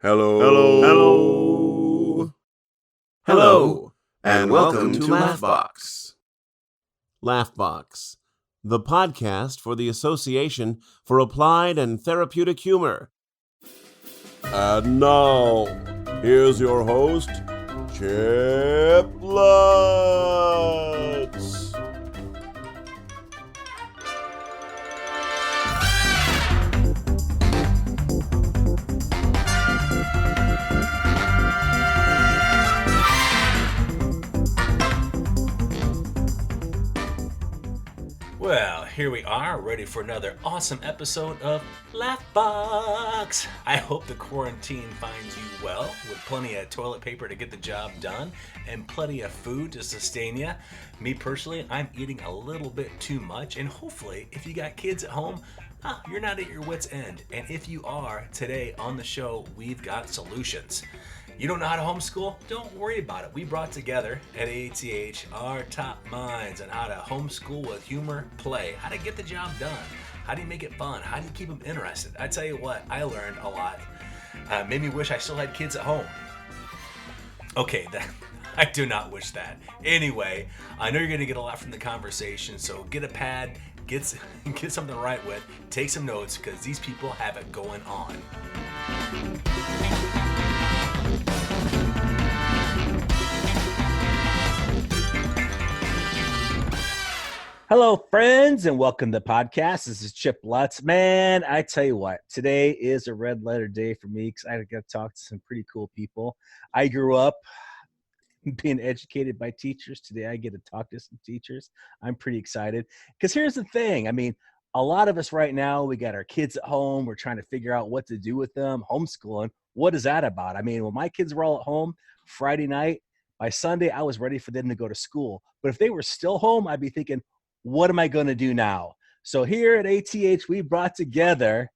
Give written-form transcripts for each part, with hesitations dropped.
Hello. Hello. Hello, and welcome to Laughbox. Laughbox, the podcast for the Association for Applied and Therapeutic Humor. And now, here's your host, Chip Lutz. Well, here we are, ready for another awesome episode of Laughbox. I hope the quarantine finds you well, with plenty of toilet paper to get the job done, and plenty of food to sustain you. Me personally, I'm eating a little bit too much, and hopefully, if you got kids at home, you're not at your wit's end. And if you are, today on the show, we've got solutions. You don't know how to homeschool? Don't worry about it. We brought together at AATH our top minds on how to homeschool with humor, play, how to get the job done, how do you make it fun, how do you keep them interested. I tell you what, I learned a lot. Made me wish I still had kids at home. Okay, I do not wish that. Anyway, I know you're going to get a lot from the conversation, so get a pad, get something to write with, take some notes, because these people have it going on. Hello, friends, and welcome to the podcast. This is Chip Lutz. Man, I tell you what, today is a red letter day for me because I got to talk to some pretty cool people. I grew up being educated by teachers. Today I get to talk to some teachers. I'm pretty excited because here's the thing. I mean, a lot of us right now, we got our kids at home. We're trying to figure out what to do with them. Homeschooling, what is that about? I mean, when my kids were all at home Friday night, by Sunday, I was ready for them to go to school. But if they were still home, I'd be thinking, what am I going to do now? So here at ATH, we brought together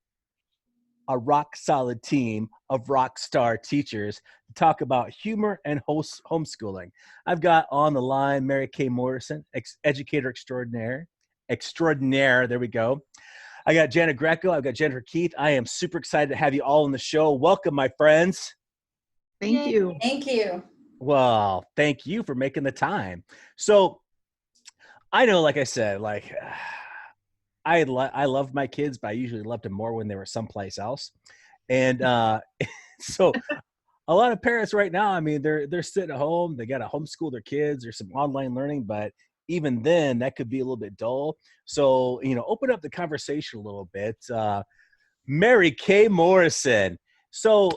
a rock solid team of rock star teachers to talk about humor and homeschooling. I've got on the line Mary Kay Morrison, educator extraordinaire. There we go. I got Jana Greco. I've got Jennifer Keith. I am super excited to have you all on the show. Welcome, my friends. Thank you. Thank you. Well, thank you for making the time. So I know, like I said, I love my kids, but I usually loved them more when they were someplace else. And so a lot of parents right now, I mean, they're sitting at home. They got to homeschool their kids or some online learning, but even then that could be a little bit dull. So, open up the conversation a little bit. Mary Kay Morrison. So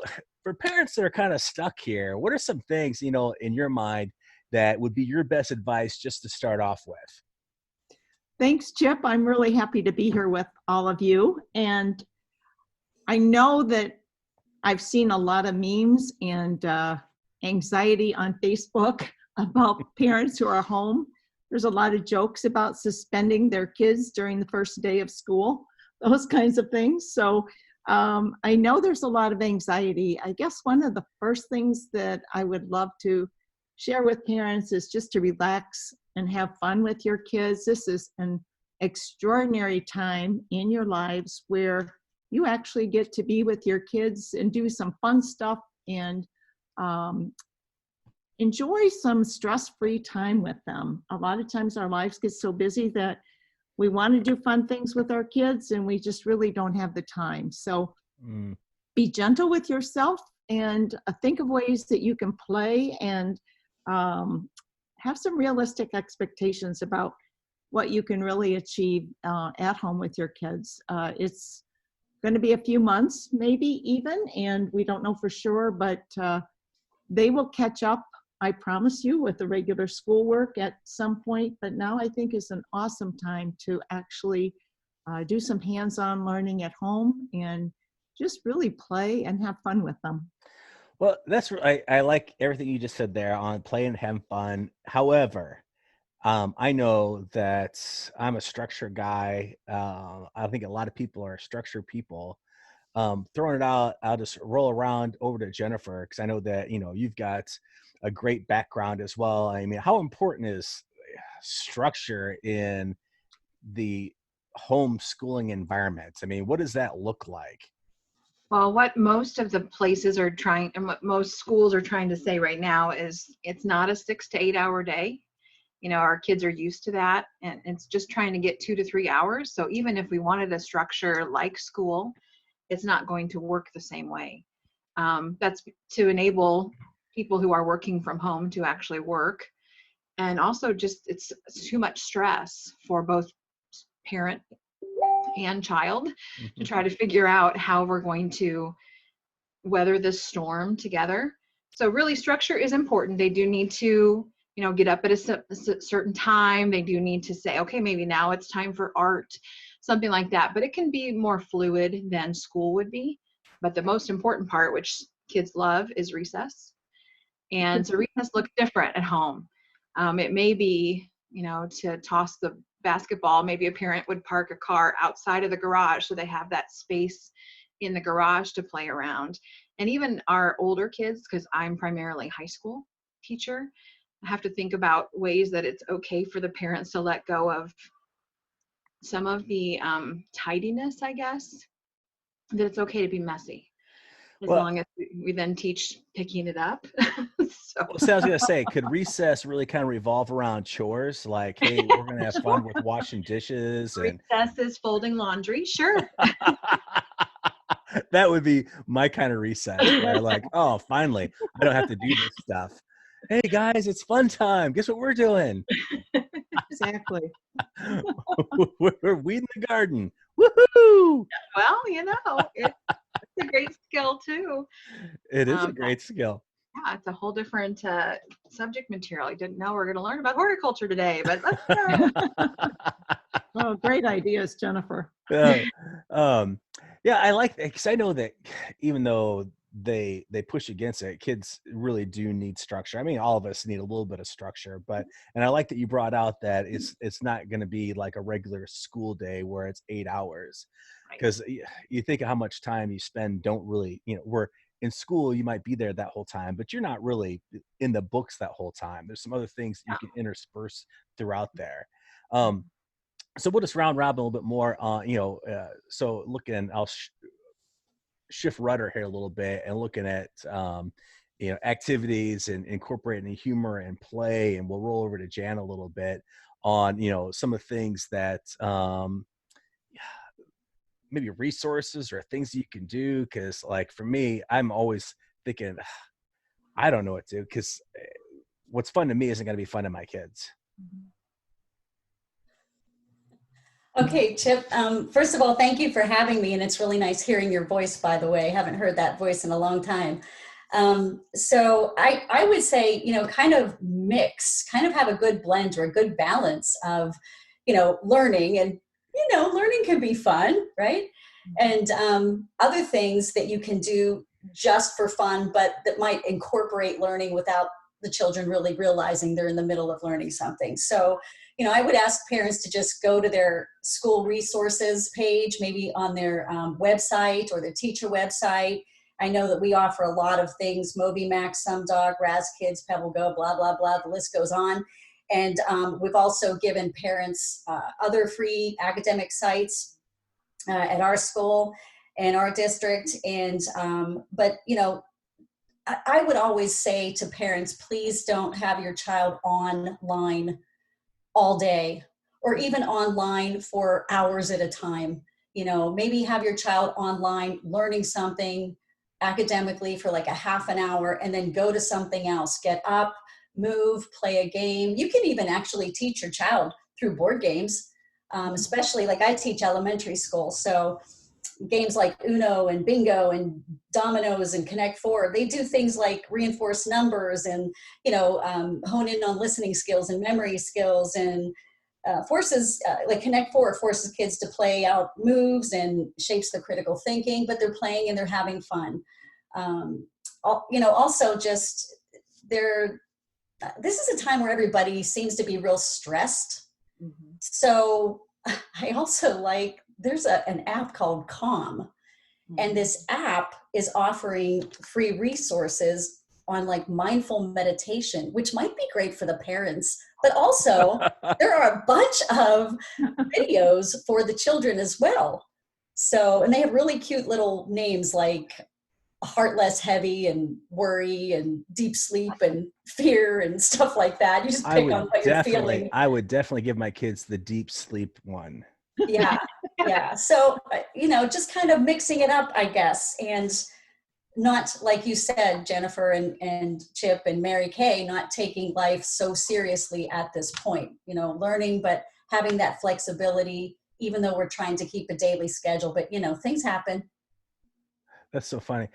for parents that are kind of stuck here, what are some things, in your mind that would be your best advice just to start off with? Thanks, Chip. I'm really happy to be here with all of you. And I know that I've seen a lot of memes and anxiety on Facebook about parents who are home. There's a lot of jokes about suspending their kids during the first day of school, those kinds of things. So I know there's a lot of anxiety. I guess one of the first things that I would love to share with parents is just to relax and have fun with your kids. This is an extraordinary time in your lives where you actually get to be with your kids and do some fun stuff and enjoy some stress-free time with them. A lot of times our lives get so busy that we want to do fun things with our kids and we just really don't have the time. So be gentle with yourself and think of ways that you can play and have some realistic expectations about what you can really achieve at home with your kids. It's going to be a few months, maybe even, and we don't know for sure, but they will catch up, I promise you, with the regular schoolwork at some point. But now I think is an awesome time to actually do some hands-on learning at home and just really play and have fun with them. Well, I like everything you just said there on play and have fun. However, I know that I'm a structure guy. I think a lot of people are structure people. Throwing it out, I'll just roll around over to Jennifer because I know that, you've got a great background as well. I mean, how important is structure in the homeschooling environment? I mean, what does that look like? Well, what most of the places are trying, and what most schools are trying to say right now is it's not a 6 to 8 hour day. Our kids are used to that, and it's just trying to get 2 to 3 hours. So even if we wanted a structure like school, it's not going to work the same way. That's to enable people who are working from home to actually work. And also just it's too much stress for both parent and child to try to figure out how we're going to weather this storm together. So really structure is important. They do need to, get up at a certain time. They do need to say, okay, maybe now it's time for art, something like that. But it can be more fluid than school would be. But the most important part, which kids love, is recess. And so recess looks different at home. It may be, to toss the basketball, maybe a parent would park a car outside of the garage so they have that space in the garage to play around. And even our older kids, because I'm primarily high school teacher, I have to think about ways that it's okay for the parents to let go of some of the tidiness, I guess, that it's okay to be messy. As long as we then teach picking it up. So I was going to say, could recess really kind of revolve around chores? Like, hey, we're going to have fun with washing dishes. Recess is folding laundry. Sure. That would be my kind of recess where like, oh, finally, I don't have to do this stuff. Hey guys, it's fun time. Guess what we're doing? Exactly. We're weeding the garden. Woohoo! Well, it's a great skill too. It is a great skill. Yeah, it's a whole different subject material. I didn't know we were going to learn about horticulture today, but let's go. Oh, great ideas, Jennifer. Yeah, I like that because I know that even though they push against it, kids really do need structure. I mean, all of us need a little bit of structure, and I like that you brought out that it's not going to be like a regular school day where it's 8 hours, because you think of how much time you spend. Don't really, we're in school, you might be there that whole time, but you're not really in the books that whole time. There's some other things you can intersperse throughout there. So we'll just round robin a little bit more. So looking, I'll shift rudder here a little bit and looking at activities and incorporating humor and play, and we'll roll over to Jana a little bit on some of the things that maybe resources or things you can do, because like for me, I'm always thinking I don't know what to do, because what's fun to me isn't going to be fun to my kids. Okay, Chip, first of all, thank you for having me, and it's really nice hearing your voice, by the way. I haven't heard that voice in a long time. So I would say, kind of mix, kind of have a good blend or a good balance of, learning, and, learning can be fun, right? And other things that you can do just for fun, but that might incorporate learning without the children really realizing they're in the middle of learning something. So, I would ask parents to just go to their school resources page, maybe on their website or their teacher website. I know that we offer a lot of things, MobyMax, SumDog, Raz Kids, Pebble Go, blah, blah, blah, the list goes on. And we've also given parents other free academic sites at our school and our district. And, but, I would always say to parents, please don't have your child online all day, or even online for hours at a time. Maybe have your child online learning something academically for like a half an hour, and then go to something else. Get up, move, play a game. You can even actually teach your child through board games, especially like I teach elementary school. So games like Uno and Bingo and Dominoes and Connect Four, they do things like reinforce numbers and, hone in on listening skills and memory skills, and like Connect Four forces kids to play out moves and shapes the critical thinking, but they're playing and they're having fun. Also just this is a time where everybody seems to be real stressed. Mm-hmm. So I also there's an app called Calm, and this app is offering free resources on like mindful meditation, which might be great for the parents, but also there are a bunch of videos for the children as well. So, and they have really cute little names like Heart Less Heavy and Worry and Deep Sleep and Fear and stuff like that. You just pick on what you're feeling. I would definitely give my kids the Deep Sleep one. Yeah. Yeah. So, just kind of mixing it up, I guess. And not, like you said, Jennifer and Chip and Mary Kay, not taking life so seriously at this point, learning, but having that flexibility, even though we're trying to keep a daily schedule, but things happen. That's so funny.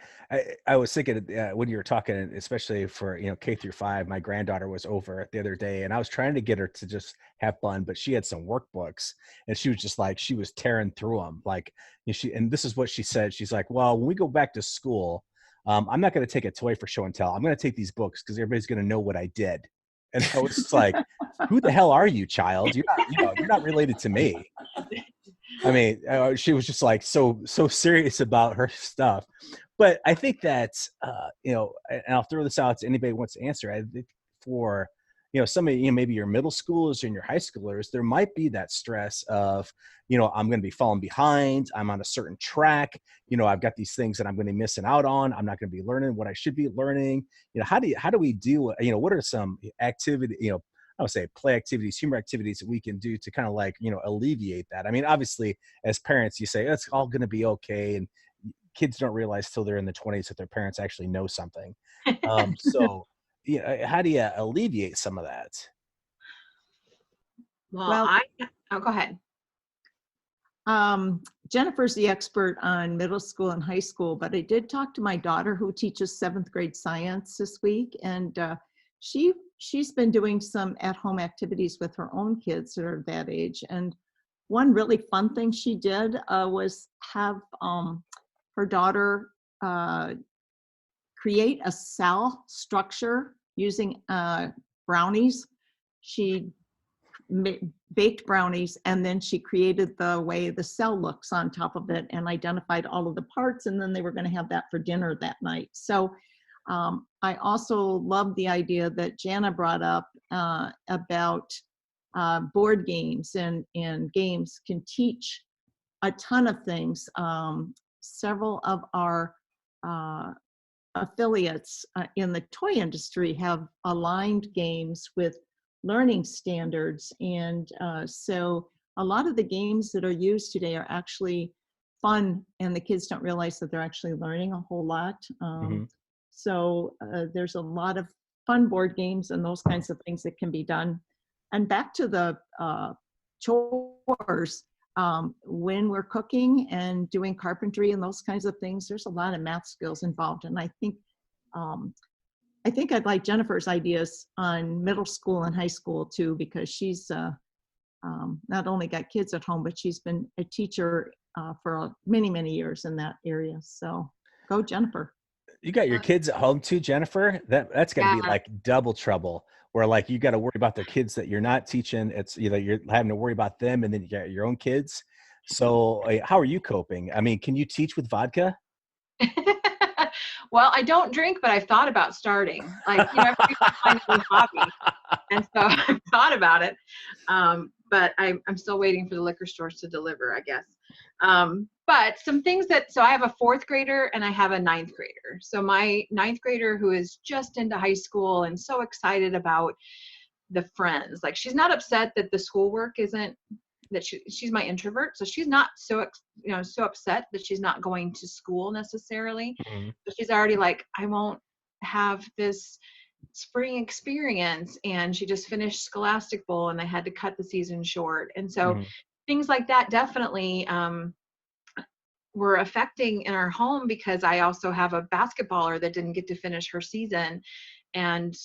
I was thinking when you were talking, especially for K-5, my granddaughter was over the other day, and I was trying to get her to just have fun, but she had some workbooks, and she was just like, she was tearing through them. Like, and this is what she said. She's like, "Well, when we go back to school, I'm not going to take a toy for show and tell. I'm going to take these books because everybody's going to know what I did." And I was just like, "Who the hell are you, child? You're not related to me." I mean, she was just like so serious about her stuff. But I think that, and I'll throw this out to anybody who wants to answer. I think for, some of maybe your middle schoolers and your high schoolers, there might be that stress of, I'm going to be falling behind. I'm on a certain track. I've got these things that I'm going to be missing out on. I'm not going to be learning what I should be learning. How do we deal with, what are some activity, I would say play activities, humor activities that we can do to kind of like, alleviate that. I mean, obviously as parents, you say, it's all going to be okay. And kids don't realize till they're in the 20s that their parents actually know something. So how do you alleviate some of that? Well, go ahead. Jennifer's the expert on middle school and high school, but I did talk to my daughter who teaches 7th grade science this week. And she's been doing some at-home activities with her own kids that are that age. And one really fun thing she did was have her daughter create a cell structure using brownies. She baked brownies, and then she created the way the cell looks on top of it and identified all of the parts, and then they were going to have that for dinner that night. So I also love the idea that Jana brought up about board games, and games can teach a ton of things. Several of our affiliates in the toy industry have aligned games with learning standards, and so a lot of the games that are used today are actually fun, and the kids don't realize that they're actually learning a whole lot. So there's a lot of fun board games and those kinds of things that can be done. And back to the chores, when we're cooking and doing carpentry and those kinds of things, there's a lot of math skills involved. And I think I'd like Jennifer's ideas on middle school and high school too, because she's not only got kids at home, but she's been a teacher for many, many years in that area. So go, Jennifer. You got your kids at home too, Jennifer? That's got to be like double trouble, where like you got to worry about the kids that you're not teaching. It's you're having to worry about them, and then you got your own kids. So how are you coping? I mean, can you teach with vodka? Well, I don't drink, but I've thought about starting. Like, everybody finds a new hobby, and so I've thought about it. But I'm still waiting for the liquor stores to deliver, I guess. But some things so I have a 4th grader and I have a 9th grader. So my 9th grader, who is just into high school and so excited about the friends, like she's not upset that the schoolwork isn't, that she's my introvert. So she's not so upset that she's not going to school necessarily. But she's already like, I won't have this spring experience. And she just finished Scholastic Bowl and they had to cut the season short. And so things like that definitely were affecting in our home, because I also have a basketballer that didn't get to finish her season, and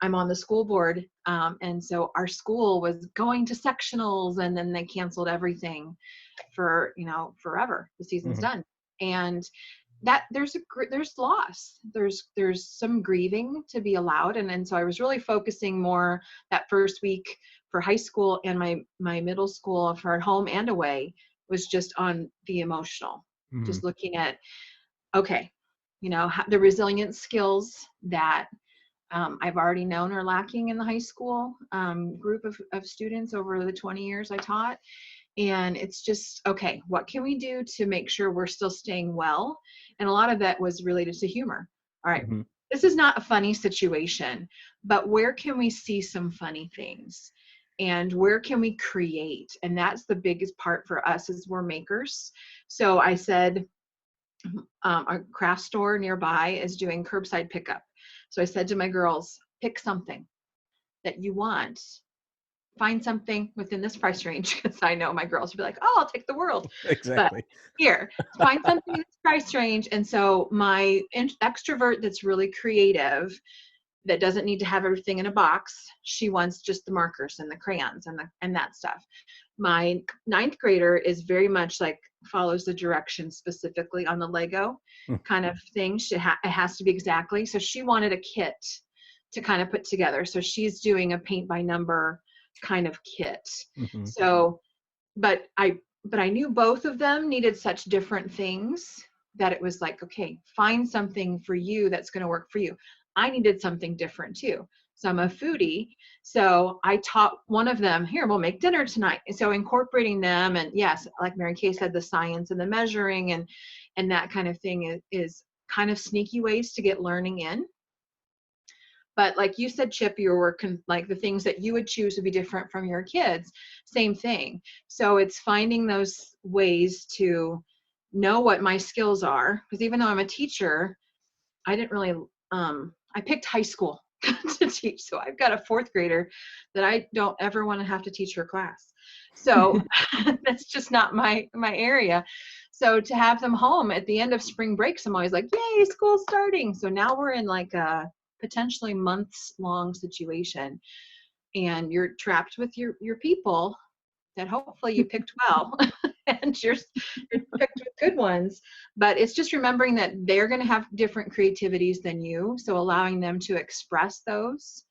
I'm on the school board. And so our school was going to sectionals, and then they canceled everything for, forever. The season's done. And that there's loss. There's some grieving to be allowed. And so I was really focusing more that first week for high school, and my middle school for home and away was just on the emotional, just looking at, okay, the resilience skills that I've already known are lacking in the high school group of students over the 20 years I taught. And it's just, okay, what can we do to make sure we're still staying well? And a lot of that was related to humor. All right, this is not a funny situation, but where can we see some funny things? And where can we create? And that's the biggest part for us, is we're makers. So I said, a craft store nearby is doing curbside pickup. So I said to my girls, pick something that you want. Find something within this price range, because I know my girls will be like, oh, I'll take the world. Exactly. But here, find something in this price range. And so my extrovert that's really creative, that doesn't need to have everything in a box, she wants just the markers and the crayons and that stuff. My 9th grader is very much like follows the directions specifically on the Lego kind of thing. It has to be exactly. So she wanted a kit to kind of put together. So she's doing a paint by number kind of kit. So, but I knew both of them needed such different things that it was like, okay, find something for you that's going to work for you. I needed something different too. So I'm a foodie. So I taught one of them, here, we'll make dinner tonight. And so incorporating them, and yes, like Mary Kay said, the science and the measuring and that kind of thing is kind of sneaky ways to get learning in. But like you said, Chip, your work, like the things that you would choose would be different from your kids. Same thing. So it's finding those ways to know what my skills are. Because even though I'm a teacher, I didn't really, I picked high school to teach. So I've got a 4th grader that I don't ever want to have to teach her class. So that's just not my area. So to have them home at the end of spring breaks, I'm always like, yay, school's starting. So now we're in like a potentially months long situation, and you're trapped with your people that hopefully you picked well and you're picked with good ones. But it's just remembering that they're going to have different creativities than you, so allowing them to express those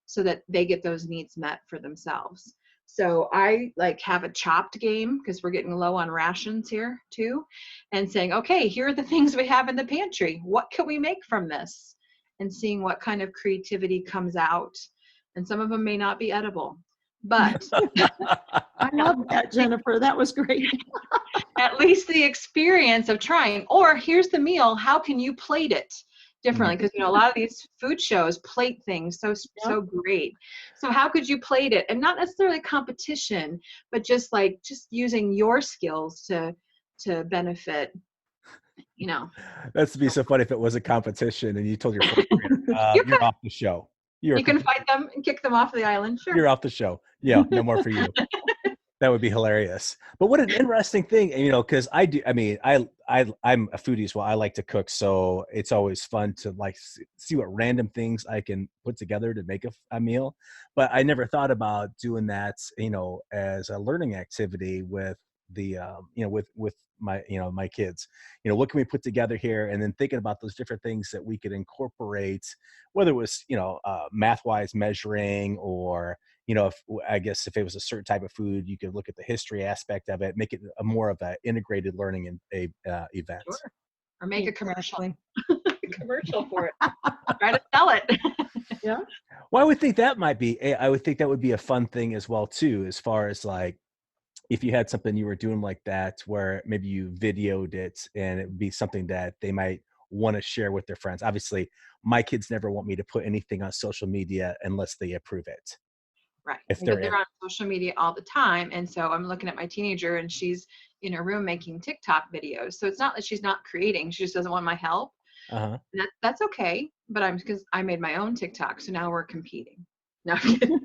so that they get those needs met for themselves. So I like have a chopped game, because we're getting low on rations here too, and saying, okay, here are the things we have in the pantry, what can we make from this? And seeing what kind of creativity comes out. And some of them may not be edible, but I love that, Jennifer. That was great. at least the experience of trying. Or here's the meal, how can you plate it differently? Because a lot of these food shows plate things so great. So how could you plate it? And not necessarily competition, but just using your skills to benefit. That's be so funny if it was a competition and you told your 4th grader, you're off the show. You can fight them and kick them off the island. Sure. You're off the show. Yeah, no more for you. That would be hilarious. But what an interesting thing, because I'm a foodie as well. I like to cook, so it's always fun to like see what random things I can put together to make a meal. But I never thought about doing that, as a learning activity with the, with my, my kids. What can we put together here? And then thinking about those different things that we could incorporate, whether it was, math-wise measuring, or if it was a certain type of food, you could look at the history aspect of it, make it a more of an integrated learning event. Sure. Or make a commercial. Commercial for it. Try to sell it. Yeah. Well, I would think that would be a fun thing as well too, as far as like, if you had something you were doing like that, where maybe you videoed it and it would be something that they might want to share with their friends. Obviously, my kids never want me to put anything on social media unless they approve it. Right. But they're on social media all the time. And so I'm looking at my teenager, and she's in her room making TikTok videos. So it's not that she's not creating, she just doesn't want my help. And that's okay. But because I made my own TikTok. So now we're competing. No, I'm kidding.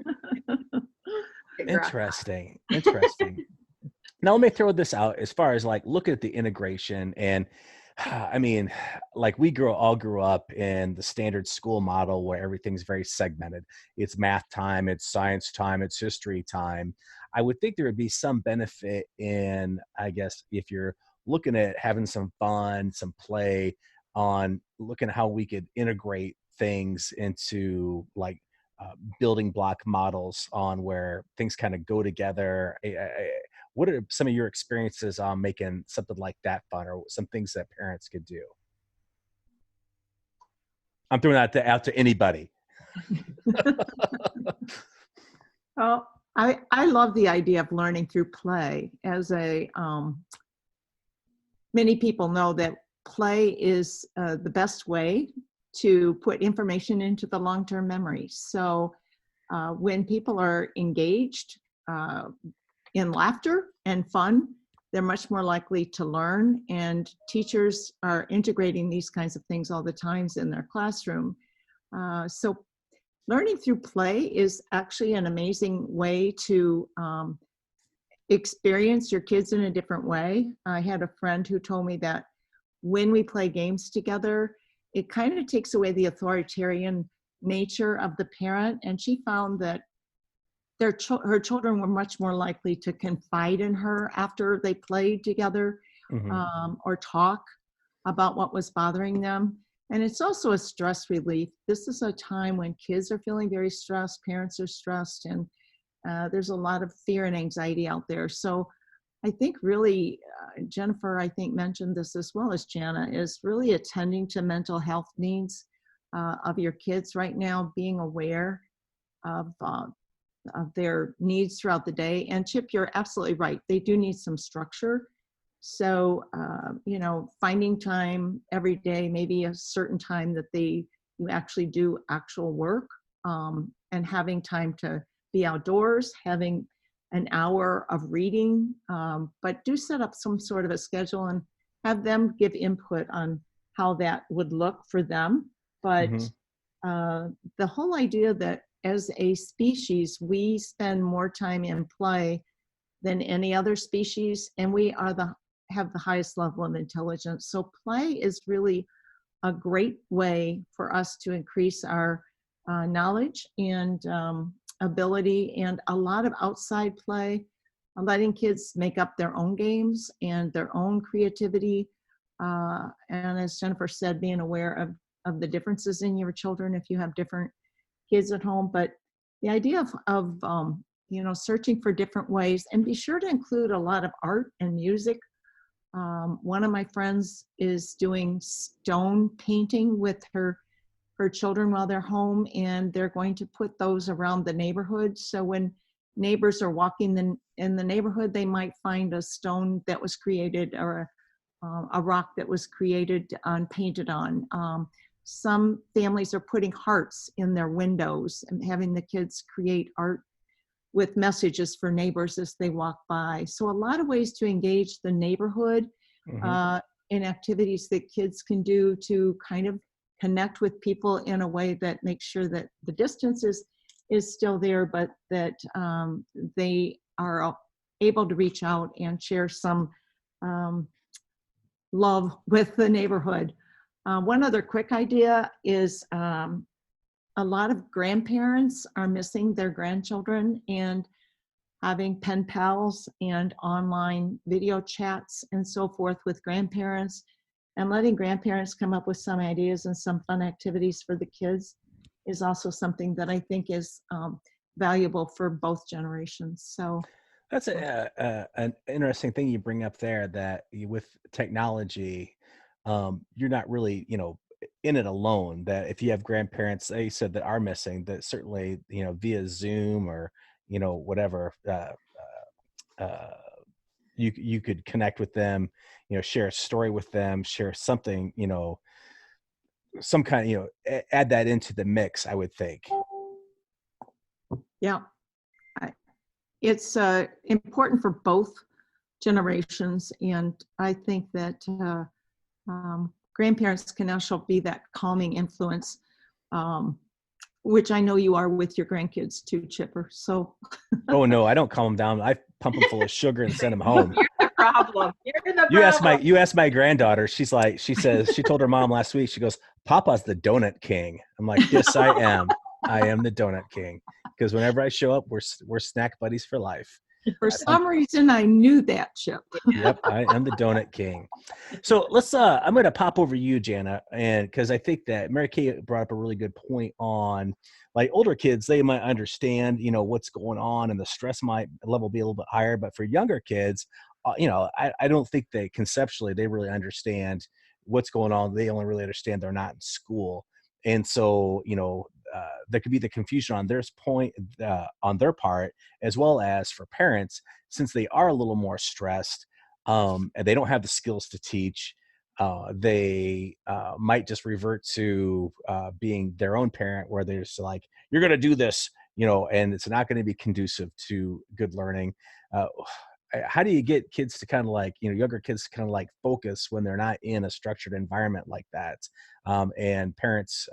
Interesting. Now let me throw this out as far as like looking at the integration. And I mean, like we all grew up in the standard school model where everything's very segmented. It's math time, it's science time, it's history time. I would think there would be some benefit in, I guess, if you're looking at having some fun, some play on looking at how we could integrate things into like building block models on where things kind of go together. What are some of your experiences on making something like that fun, or some things that parents could do? I'm throwing that out to anybody. Well, I love the idea of learning through play. Many people know that play is the best way to put information into the long-term memory. So when people are engaged in laughter and fun, they're much more likely to learn, and teachers are integrating these kinds of things all the times in their classroom. So learning through play is actually an amazing way to experience your kids in a different way. I had a friend who told me that when we play games together, it kind of takes away the authoritarian nature of the parent, and she found that her children were much more likely to confide in her after they played together, or talk about what was bothering them. And it's also a stress relief. This is a time when kids are feeling very stressed, parents are stressed, and there's a lot of fear and anxiety out there. So I think really, Jennifer, I think mentioned this as well as Jana, is really attending to mental health needs of your kids right now, being aware of their needs throughout the day. And Chip, you're absolutely right. They do need some structure. So, finding time every day, maybe a certain time that you actually do actual work, and having time to be outdoors, having an hour of reading, but do set up some sort of a schedule and have them give input on how that would look for them. But the whole idea that as a species, we spend more time in play than any other species, and we have the highest level of intelligence. So play is really a great way for us to increase our knowledge and ability, and a lot of outside play, letting kids make up their own games and their own creativity. And as Jennifer said, being aware of the differences in your children if you have different kids at home. But the idea of searching for different ways, and be sure to include a lot of art and music. One of my friends is doing stone painting with her children while they're home, and they're going to put those around the neighborhood. So when neighbors are walking in the neighborhood, they might find a stone that was created, or a rock that was created and painted on. Some families are putting hearts in their windows and having the kids create art with messages for neighbors as they walk by. So a lot of ways to engage the neighborhood in activities that kids can do to kind of connect with people in a way that makes sure that the distance is still there, but that they are able to reach out and share some love with the neighborhood. One other quick idea is a lot of grandparents are missing their grandchildren, and having pen pals and online video chats and so forth with grandparents, and letting grandparents come up with some ideas and some fun activities for the kids is also something that I think is valuable for both generations. So that's an interesting thing you bring up there, that with technology, you're not really, in it alone. That if you have grandparents, they said, that are missing, that certainly, via Zoom or, whatever, you could connect with them, share a story with them, share something, some kind, add that into the mix, I would think. Yeah, it's important for both generations, and I think that grandparents can also be that calming influence, which I know you are with your grandkids too, Chipper. So. Oh no, I don't calm them down. I pump them full of sugar and send them home. You're the problem. You're the You asked my granddaughter. She told her mom last week, she goes, "Papa's the donut king." I'm like, "Yes, I am. I am the donut king." Because whenever I show up, we're snack buddies for life. For some reason, I knew that, Chip. Yep, I am the donut king. So let's. I'm going to pop over you, Jana, and because I think that Mary Kay brought up a really good point on, like, older kids, they might understand, what's going on, and the stress might level be a little bit higher. But for younger kids, I don't think they conceptually they really understand what's going on. They only really understand they're not in school, and so there could be the confusion on on their part, as well as for parents, since they are a little more stressed, and they don't have the skills to teach. They might just revert to being their own parent, where they're just like, "You're going to do this," and it's not going to be conducive to good learning. How do you get kids to kind of like, younger kids to kind of like focus when they're not in a structured environment like that? And parents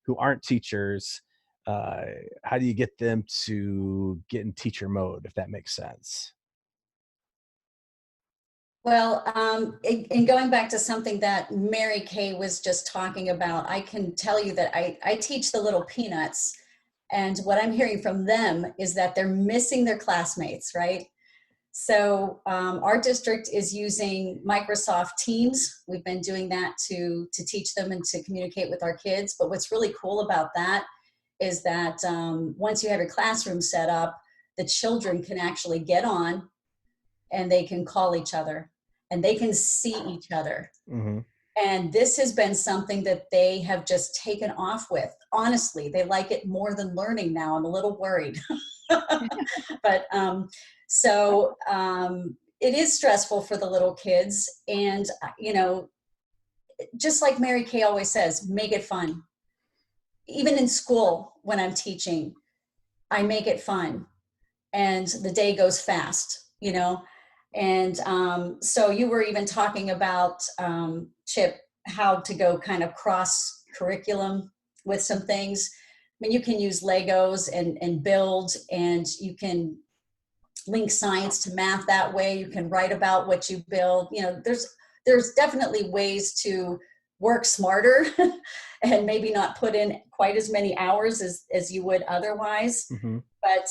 who aren't teachers, how do you get them to get in teacher mode, if that makes sense? Well, in going back to something that Mary Kay was just talking about, I can tell you that I teach the little peanuts, and what I'm hearing from them is that they're missing their classmates, right? So our district is using Microsoft Teams. We've been doing that to teach them and to communicate with our kids. But what's really cool about that is that once you have your classroom set up, the children can actually get on and they can call each other and they can see each other. Mm-hmm. And this has been something that they have just taken off with. Honestly, they like it more than learning now. I'm a little worried. But it is stressful for the little kids. And, just like Mary Kay always says, make it fun. Even in school, when I'm teaching, I make it fun. And the day goes fast, And so you were even talking about, Chip, how to go kind of cross curriculum with some things. I mean, you can use Legos and build, and you can link science to math that way. You can write about what you build. There's definitely ways to work smarter and maybe not put in quite as many hours as you would otherwise. Mm-hmm. But,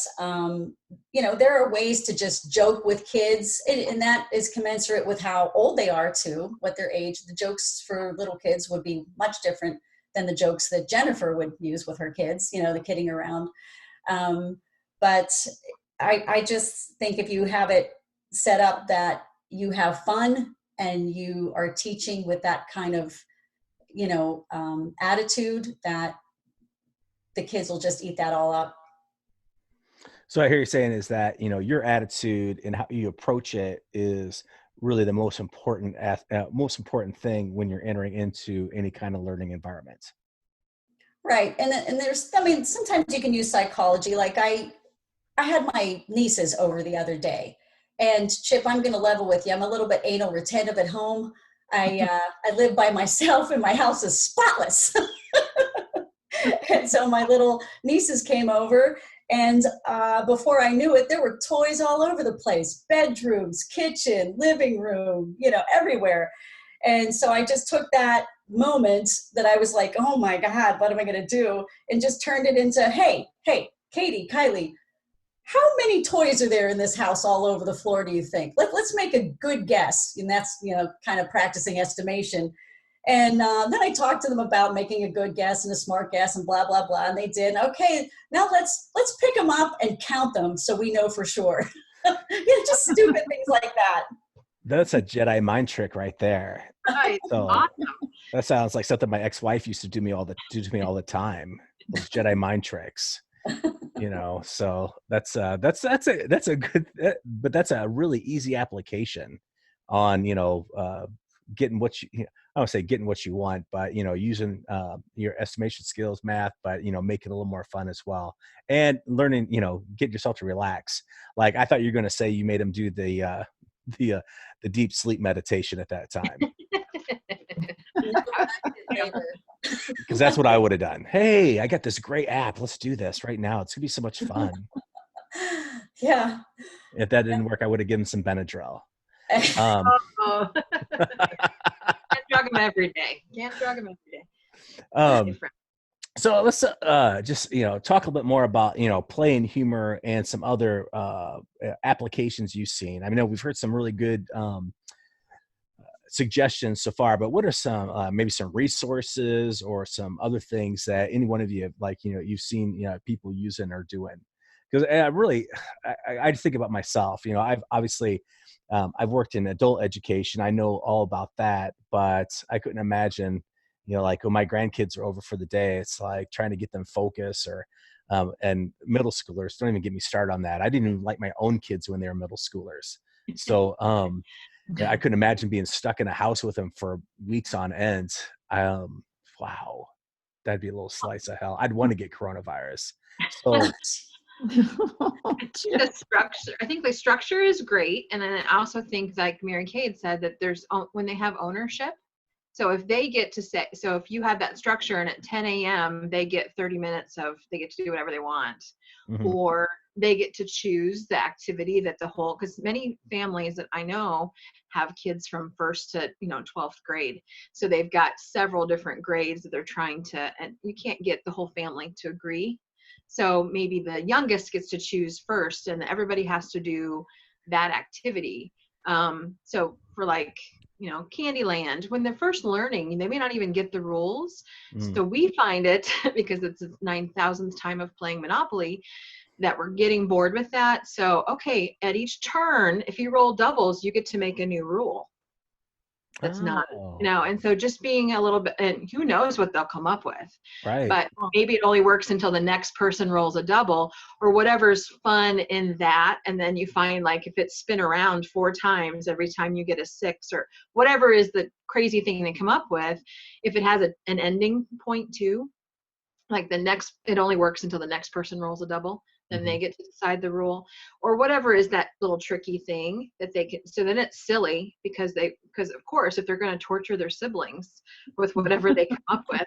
there are ways to just joke with kids, and that is commensurate with how old they are too, what their age. The jokes for little kids would be much different than the jokes that Jennifer would use with her kids, the kidding around. But I just think if you have it set up that you have fun and you are teaching with that kind of, attitude, that the kids will just eat that all up. So I hear you saying is that, your attitude and how you approach it is really the most important thing when you're entering into any kind of learning environment. Right. And sometimes you can use psychology. Like I had my nieces over the other day, and Chip, I'm going to level with you. I'm a little bit anal retentive at home. I live by myself and my house is spotless. And so my little nieces came over, and before I knew it, there were toys all over the place, bedrooms, kitchen, living room, everywhere. And so I just took that moment that I was like, oh my God, what am I going to do? And just turned it into, hey, Katie, Kylie, how many toys are there in this house all over the floor, do you think? Let's make a good guess. And that's, kind of practicing estimation. And then I talked to them about making a good guess and a smart guess and blah, blah, blah. And they did. Okay, now let's pick them up and count them so we know for sure. Just stupid things like that. That's a Jedi mind trick right there. Right. So Awesome. that sounds like something my ex-wife used to do to me all the time. Those Jedi mind tricks. So that's a good, but that's a really easy application on, getting what I don't say getting what you want, but, using your estimation skills, math, but, make it a little more fun as well. And learning, get yourself to relax. Like, I thought you were going to say you made them do the deep sleep meditation at that time. Because that's what I would have done. Hey, I got this great app. Let's do this right now. It's going to be so much fun. Yeah. If that didn't work, I would have given some Benadryl. Can't drug them every day. So let's just talk a little bit more about play and humor and some other applications you've seen. I know we've heard some really good suggestions so far, but what are some maybe some resources or some other things that any one of you have, you've seen people using or doing? Because I think about myself. I've obviously I've worked in adult education. I know all about that, but I couldn't imagine You know, like when my grandkids are over for the day, it's like trying to get them focused, or and middle schoolers, don't even get me started on that. I didn't even like my own kids when they were middle schoolers. So yeah, I couldn't imagine being stuck in a house with them for weeks on end. Wow, that'd be a little slice of hell. I'd want to get coronavirus. So The structure, I think the structure is great. And then I also think, like Mary Kay had said, that there's when they have ownership. So if they get to say, so if you have that structure and at 10 a.m. they get 30 minutes of, they get to do whatever they want, or they get to choose the activity that the whole, because many families that I know have kids from first to 12th grade. So they've got several different grades that they're trying to, and you can't get the whole family to agree. So maybe the youngest gets to choose first and everybody has to do that activity. So for like, Candyland, when they're first learning, they may not even get the rules. So we find it, because it's the 9,000th time of playing Monopoly, that we're getting bored with that. So, okay, at each turn, if you roll doubles, you get to make a new rule. That's not, and so just being a little bit, and who knows what they'll come up with. right. But maybe it only works until the next person rolls a double or whatever's fun in that. And then you find, like, if it's spin around 4 times every time you get a 6 or whatever is the crazy thing they come up with, if it has an ending point too, like it only works until the next person rolls a double, then they get to decide the rule or whatever is that little tricky thing that they can. So then it's silly because of course, if they're going to torture their siblings with whatever they come up with.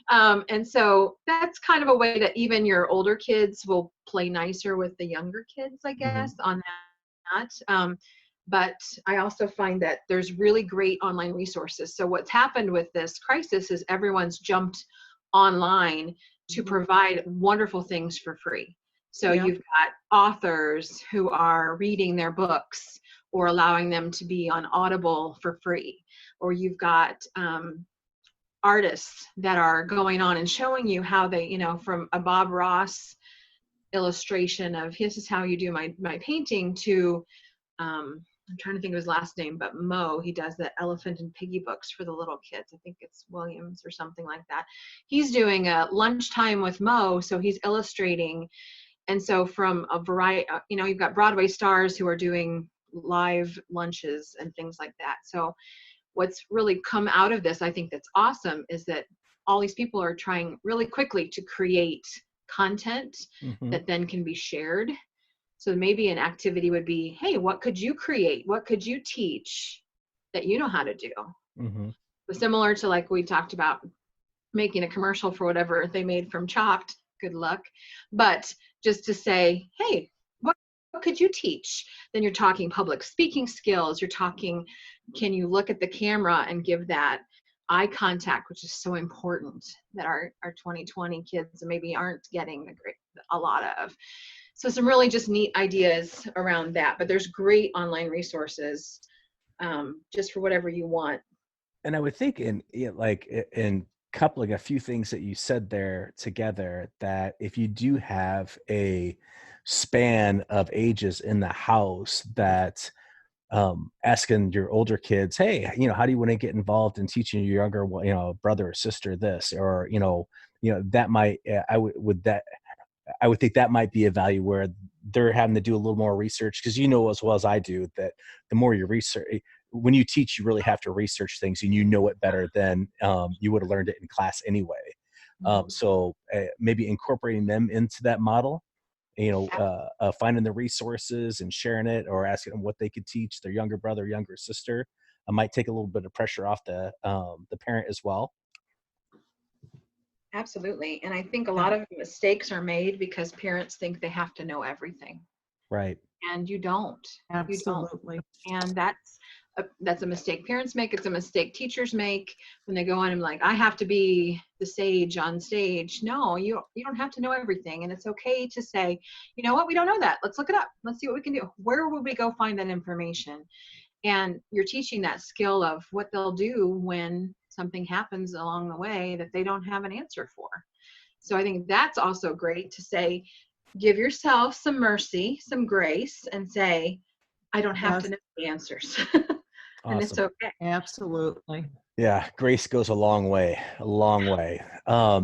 And so that's kind of a way that even your older kids will play nicer with the younger kids, I guess, on that. But I also find that there's really great online resources. So what's happened with this crisis is everyone's jumped online to provide wonderful things for free. So you've got authors who are reading their books or allowing them to be on Audible for free. Or you've got artists that are going on and showing you how they, from a Bob Ross illustration of this is how you do my painting to, I'm trying to think of his last name, but Mo, he does the Elephant and Piggy books for the little kids. I think it's Williams or something like that. He's doing a lunchtime with Mo, so he's illustrating. And so from a variety, you've got Broadway stars who are doing live lunches and things like that. So what's really come out of this, I think that's awesome, is that all these people are trying really quickly to create content that then can be shared. So maybe an activity would be, hey, what could you create? What could you teach that you know how to do? So similar to, like, we talked about making a commercial for whatever they made from Chopped, good luck. But just to say, hey, what could you teach? Then you're talking public speaking skills. You're talking, can you look at the camera and give that eye contact, which is so important that our 2020 kids maybe aren't getting a lot of. So some really just neat ideas around that. But there's great online resources just for whatever you want. And I would think in coupling a few things that you said there together, that if you do have a span of ages in the house, that asking your older kids, hey, how do you want to get involved in teaching your younger, brother or sister this, or that might, I would think that might be a value where they're having to do a little more research, because as well as I do that the more you research, when you teach, you really have to research things, and it better than you would have learned it in class anyway. So maybe incorporating them into that model, finding the resources and sharing it, or asking them what they could teach their younger brother, younger sister, might take a little bit of pressure off the parent as well. Absolutely. And I think a lot of mistakes are made because parents think they have to know everything. Right. And you don't. Absolutely. You don't. And that's a mistake parents make. It's a mistake teachers make when they go on and like, I have to be the sage on stage. No, you don't have to know everything. And it's okay to say, you know what, we don't know that. Let's look it up. Let's see what we can do. Where will we go find that information? And you're teaching that skill of what they'll do when something happens along the way that they don't have an answer for. So I think that's also great to say, give yourself some mercy, some grace, and say, I don't have to know the answers. And it's Awesome. okay. Absolutely. Yeah, grace goes a long way, a long way. Uh,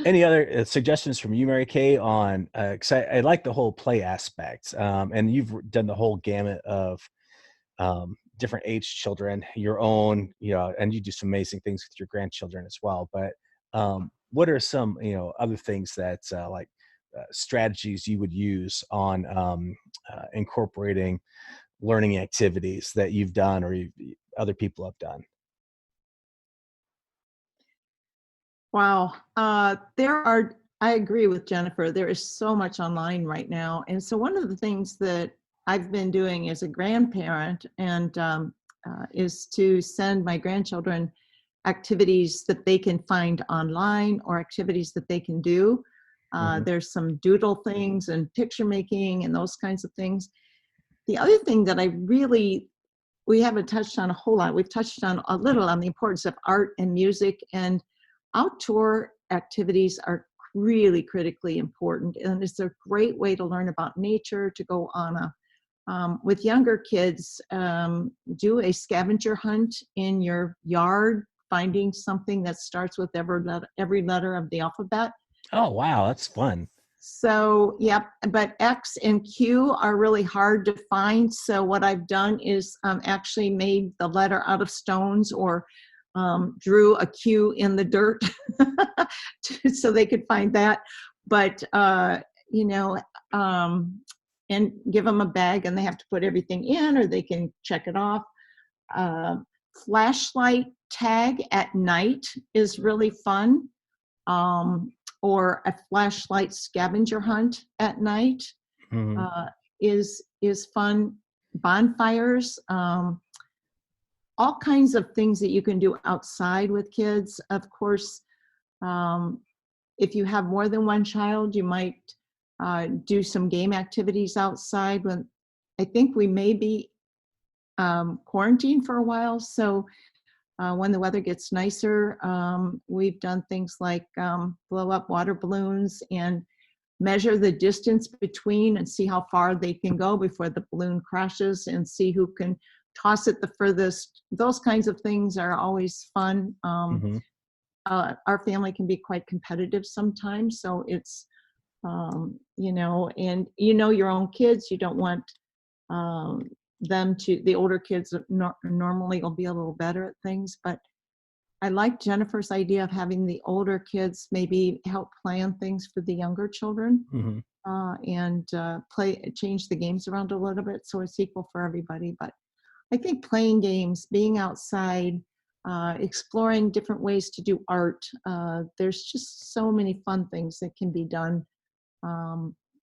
any other suggestions from you, Mary Kay, on, because I like the whole play aspect, and you've done the whole gamut of different age children, your own, and you do some amazing things with your grandchildren as well. But what are some, other things that like strategies you would use on incorporating learning activities that you've done or other people have done? Wow. I agree with Jennifer. There is so much online right now. And so one of the things that I've been doing as a grandparent and is to send my grandchildren activities that they can find online or activities that they can do. There's some doodle things and picture making and those kinds of things. The other thing that we haven't touched on a whole lot, we've touched on a little on the importance of art and music, and outdoor activities are really critically important. And it's a great way to learn about nature, to go on with younger kids, do a scavenger hunt in your yard, finding something that starts with every letter of the alphabet. Oh, wow. That's fun. So, yep, but X and Q are really hard to find. So what I've done is actually made the letter out of stones or drew a Q in the dirt so they could find that. But, and give them a bag and they have to put everything in or they can check it off. Flashlight tag at night is really fun. Or a flashlight scavenger hunt at night is fun. Bonfires, all kinds of things that you can do outside with kids. Of course, if you have more than one child, you might do some game activities outside. When I think we may be quarantined for a while, so when the weather gets nicer, we've done things like blow up water balloons and measure the distance between and see how far they can go before the balloon crashes and see who can toss it the furthest. Those kinds of things are always fun. Our family can be quite competitive sometimes, so it's, and your own kids, you don't want the older kids normally will be a little better at things, but I like Jennifer's idea of having the older kids maybe help plan things for the younger children and change the games around a little bit so it's equal for everybody. But I think playing games, being outside, exploring different ways to do art, there's just so many fun things that can be done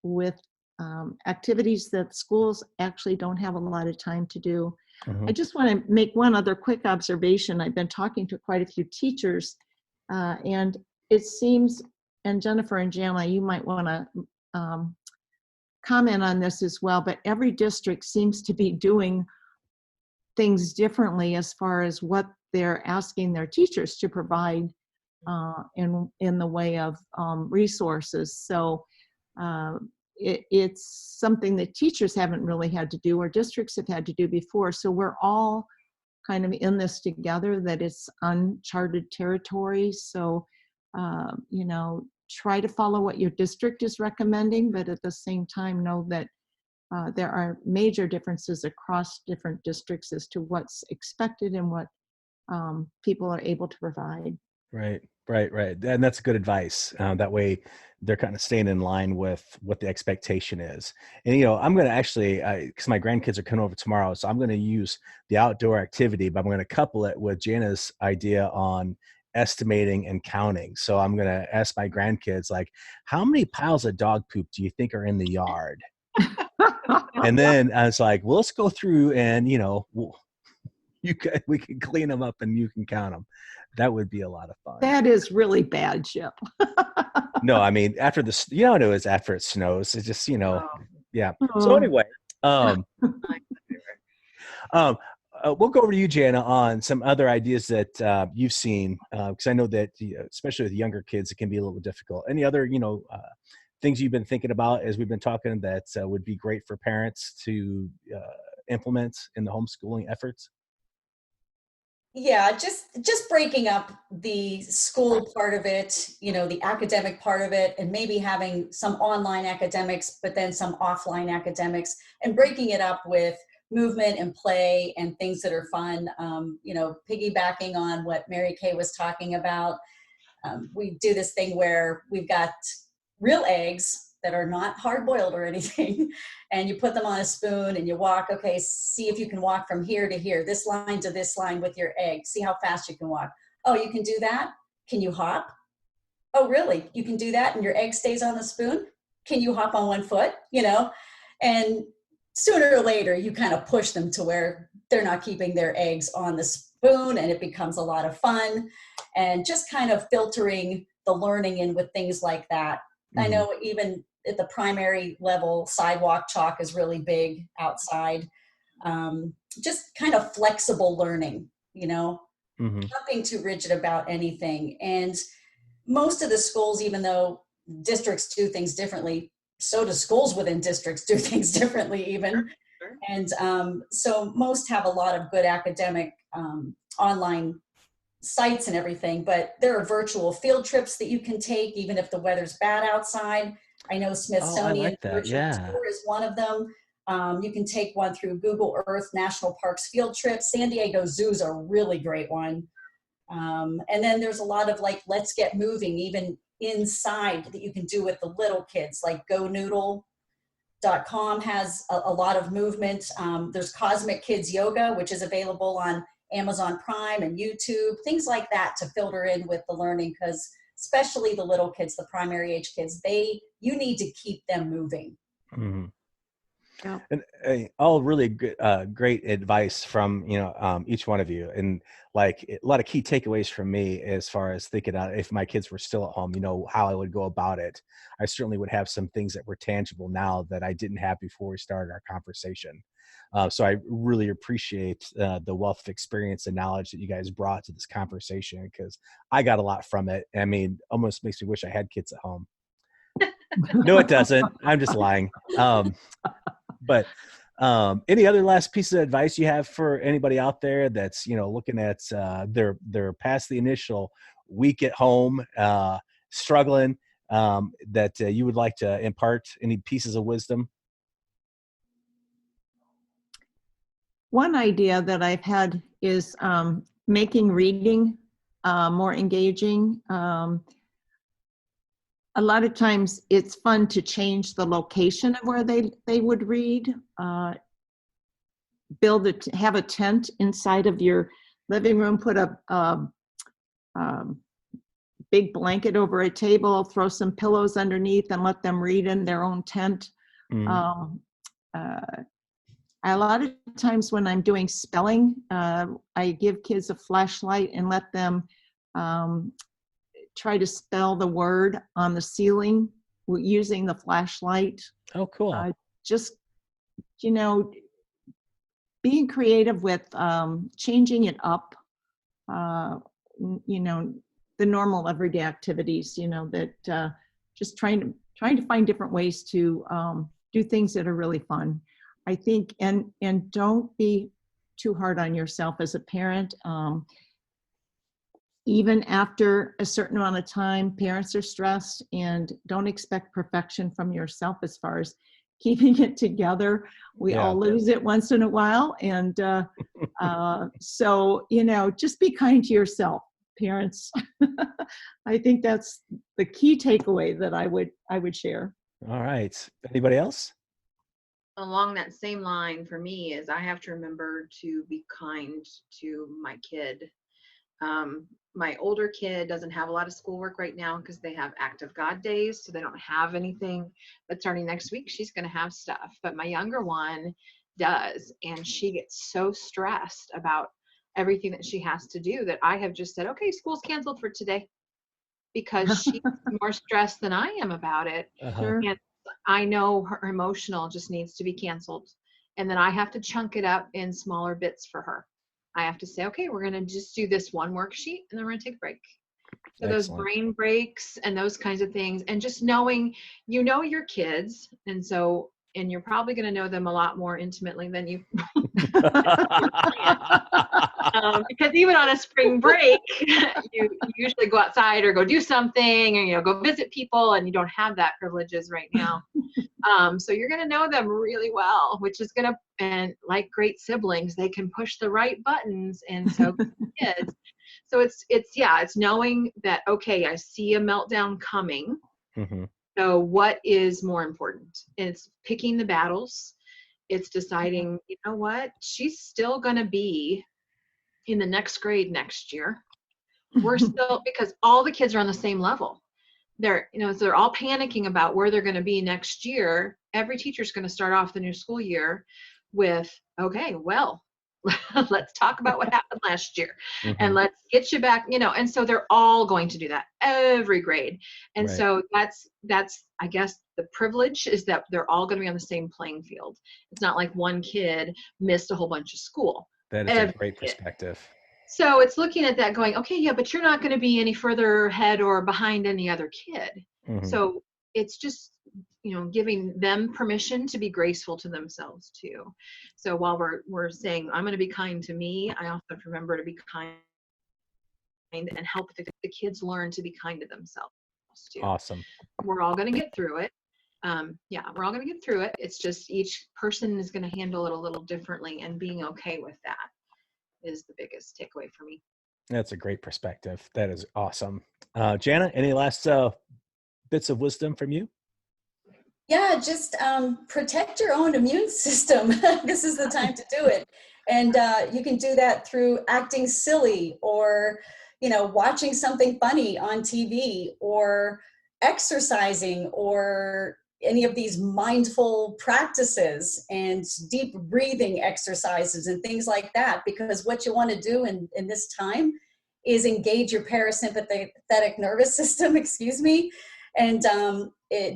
with activities that schools actually don't have a lot of time to do. I just want to make one other quick observation. I've been talking to quite a few teachers, and it seems, and Jennifer and Jana, you might want to comment on this as well, but every district seems to be doing things differently as far as what they're asking their teachers to provide in the way of resources. So it's something that teachers haven't really had to do or districts have had to do before. So we're all kind of in this together, that it's uncharted territory. So, try to follow what your district is recommending, but at the same time know that there are major differences across different districts as to what's expected and what people are able to provide. Right. And that's good advice. That way they're kind of staying in line with what the expectation is. And, I'm going to actually, because my grandkids are coming over tomorrow, so I'm going to use the outdoor activity, but I'm going to couple it with Jana's idea on estimating and counting. So I'm going to ask my grandkids, like, how many piles of dog poop do you think are in the yard? And then I was like, well, let's go through and, we can clean them up and you can count them. That would be a lot of fun. That is really bad, Chip. No, I mean, after the, it is after it snows. It's just, yeah. So anyway, we'll go over to you, Jana, on some other ideas that you've seen, because I know that, especially with younger kids, it can be a little difficult. Any other, things you've been thinking about as we've been talking that would be great for parents to implement in the homeschooling efforts? Yeah, just breaking up the school part of it, the academic part of it, and maybe having some online academics, but then some offline academics, and breaking it up with movement and play and things that are fun. Piggybacking on what Mary Kay was talking about, we do this thing where we've got real eggs that are not hard boiled or anything. And you put them on a spoon and you walk, okay, see if you can walk from here to here, this line to this line with your egg. See how fast you can walk. Oh, you can do that? Can you hop? Oh, really? You can do that and your egg stays on the spoon? Can you hop on one foot? And sooner or later, you kind of push them to where they're not keeping their eggs on the spoon, and it becomes a lot of fun. And just kind of filtering the learning in with things like that. I know even at the primary level, sidewalk chalk is really big outside. Just kind of flexible learning, not being too rigid about anything. And most of the schools, even though districts do things differently, so do schools within districts do things differently even. Sure. And so most have a lot of good academic online sites and everything, but there are virtual field trips that you can take even if the weather's bad outside. I know Smithsonian virtual tour is one of them. You can take one through Google Earth, National Parks field trips. San Diego Zoo's a really great one. And then there's a lot of Let's Get Moving, even inside, that you can do with the little kids, like GoNoodle.com has a lot of movement. There's Cosmic Kids Yoga, which is available on Amazon Prime and YouTube, things like that to filter in with the learning, because especially the little kids, the primary age kids, you need to keep them moving. Mm-hmm. Yeah. And all really good, great advice from each one of you, and a lot of key takeaways from me as far as thinking out if my kids were still at home, how I would go about it. I certainly would have some things that were tangible now that I didn't have before we started our conversation. So I really appreciate the wealth of experience and knowledge that you guys brought to this conversation, because I got a lot from it. I mean, almost makes me wish I had kids at home. No, it doesn't. I'm just lying. But any other last piece of advice you have for anybody out there that's looking at they're past the initial week at home, struggling, that you would like to impart any pieces of wisdom? One idea that I've had is making reading more engaging. A lot of times it's fun to change the location of where they would read. Have a tent inside of your living room, put a big blanket over a table, throw some pillows underneath, and let them read in their own tent. Mm-hmm. A lot of times when I'm doing spelling, I give kids a flashlight and let them try to spell the word on the ceiling using the flashlight. Oh, cool. Just, being creative with changing it up, the normal everyday activities, that just trying to find different ways to do things that are really fun. I think, and don't be too hard on yourself as a parent. Even after a certain amount of time, parents are stressed, and don't expect perfection from yourself as far as keeping it together. We all lose it once in a while. And so, just be kind to yourself, parents. I think that's the key takeaway that I would share. All right. Anybody else? Along that same line for me is I have to remember to be kind to my kid. My older kid doesn't have a lot of schoolwork right now because they have Act of God days, so they don't have anything. But starting next week, she's going to have stuff. But my younger one does, and she gets so stressed about everything that she has to do that I have just said, okay, school's canceled for today, because she's more stressed than I am about it. Uh-huh. And I know her emotional just needs to be canceled. And then I have to chunk it up in smaller bits for her. I have to say, okay, we're going to just do this one worksheet and then we're going to take a break. So Excellent. Those brain breaks and those kinds of things, and just knowing, your kids. And so and you're probably going to know them a lot more intimately than you because even on a spring break, you usually go outside or go do something, or go visit people, and you don't have that privileges right now. So you're going to know them really well, which is going to, and like great siblings, they can push the right buttons, and so kids. So it's knowing that, okay, I see a meltdown coming. Mm-hmm. So what is more important? It's picking the battles. It's deciding, you know what, she's still going to be in the next grade next year. We're still, because all the kids are on the same level. They're all panicking about where they're going to be next year. Every teacher's going to start off the new school year with, okay, well, let's talk about what happened last year, and let's get you back, and so they're all going to do that, every grade. And Right. So that's, I guess, the privilege is that they're all going to be on the same playing field. It's not like one kid missed a whole bunch of school. That is a great perspective. So it's looking at that going, okay, yeah, but you're not going to be any further ahead or behind any other kid. So it's just, giving them permission to be graceful to themselves too. So while we're saying, I'm going to be kind to me, I also have to remember to be kind and help the kids learn to be kind to themselves too. Awesome. We're all going to get through it. We're all going to get through it. It's just each person is going to handle it a little differently, and being okay with that is the biggest takeaway for me. That's a great perspective. That is awesome. Jana, any last bits of wisdom from you? Yeah, just protect your own immune system. This is the time to do it. And you can do that through acting silly, or, watching something funny on TV, or exercising, or any of these mindful practices and deep breathing exercises and things like that. Because what you want to do in this time is engage your parasympathetic nervous system, and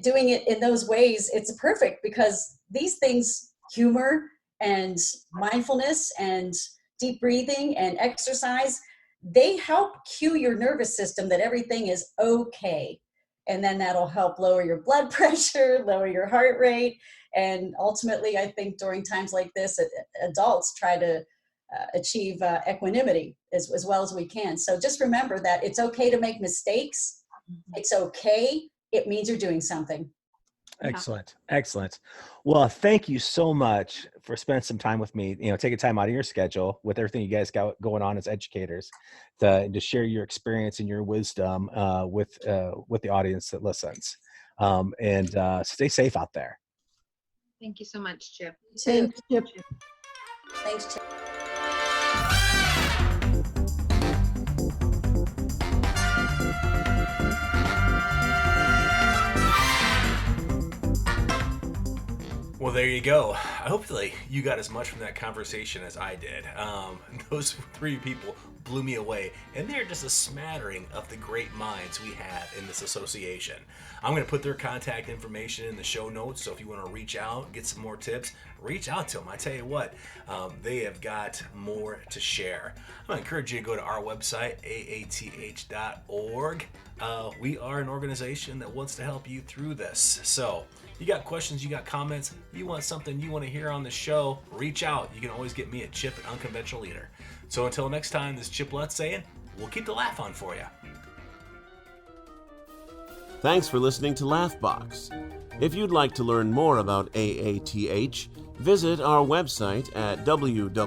doing it in those ways, it's perfect, because these things, humor and mindfulness and deep breathing and exercise, they help cue your nervous system that everything is okay. And then that'll help lower your blood pressure, lower your heart rate. And ultimately, I think during times like this, adults try to achieve equanimity as well as we can. So just remember that it's okay to make mistakes. It's okay. It means you're doing something. Excellent. Excellent. Well, thank you so much for spending some time with me, taking time out of your schedule with everything you guys got going on as educators to share your experience and your wisdom with the audience that listens. And stay safe out there. Thank you so much, Chip. Thanks, Chip. Thanks, Chip. Well, there you go. Hopefully you got as much from that conversation as I did. Those three people blew me away, and they're just a smattering of the great minds we have in this association. I'm going to put their contact information in the show notes, so if you want to reach out, get some more tips, reach out to them. I tell you what, they have got more to share. I'm going to encourage you to go to our website, AATH.org. We are an organization that wants to help you through this. So you got questions, you got comments, you want something you want to hear on the show, reach out. You can always get me at Chip at Unconventional Leader. So until next time, this is Chip Lutz saying, we'll keep the laugh on for you. Thanks for listening to Laughbox. If you'd like to learn more about AATH, visit our website at www.aath.org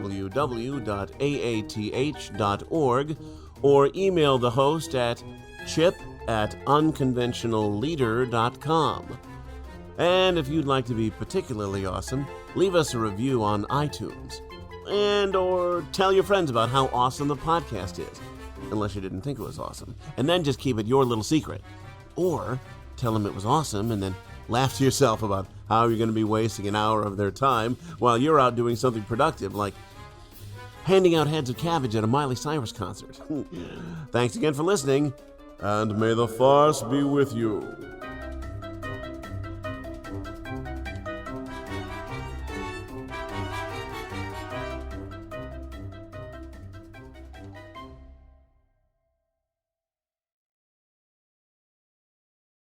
or email the host at chip@unconventionalleader.com. And if you'd like to be particularly awesome, leave us a review on iTunes. Or tell your friends about how awesome the podcast is, unless you didn't think it was awesome. And then just keep it your little secret. Or tell them it was awesome and then laugh to yourself about how you're going to be wasting an hour of their time while you're out doing something productive, like handing out heads of cabbage at a Miley Cyrus concert. Thanks again for listening, and may the farce be with you.